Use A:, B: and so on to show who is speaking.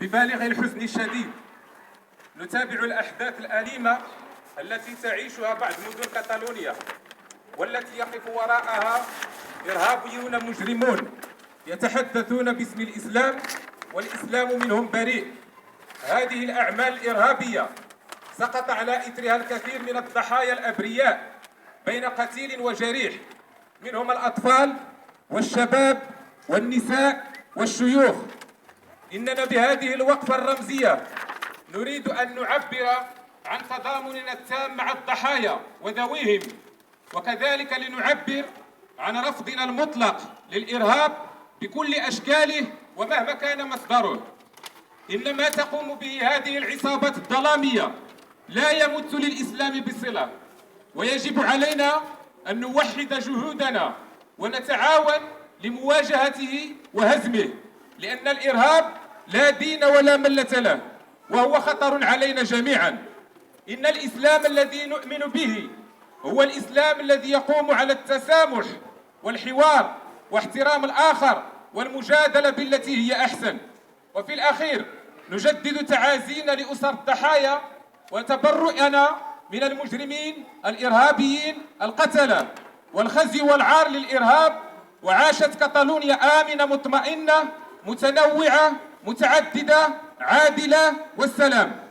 A: ببالغ الحزن الشديد نتابع الأحداث الأليمة التي تعيشها بعض مدن كاتالونيا، والتي يقف وراءها إرهابيون مجرمون يتحدثون باسم الإسلام والإسلام منهم بريء. هذه الأعمال الإرهابية سقط على إثرها الكثير من الضحايا الأبرياء بين قتيل وجريح، منهم الأطفال والشباب والنساء والشيوخ. إننا بهذه الوقفة الرمزية نريد أن نعبر عن تضامننا التام مع الضحايا وذويهم، وكذلك لنعبر عن رفضنا المطلق للإرهاب بكل أشكاله ومهما كان مصدره. إن ما تقوم به هذه العصابات الظلامية لا يمت للإسلام بصلة، ويجب علينا أن نوحد جهودنا ونتعاون لمواجهته وهزمه، لأن الإرهاب لا دين ولا ملة له، وهو خطر علينا جميعا. إن الإسلام الذي نؤمن به هو الإسلام الذي يقوم على التسامح والحوار واحترام الآخر والمجادلة بالتي هي أحسن. وفي الأخير نجدد تعازينا لأسر الضحايا وتبرؤنا من المجرمين الإرهابيين القتلة، والخزي والعار للإرهاب. وعاشت كاتالونيا آمنة مطمئنة متنوعة متعددة عادلة، والسلام.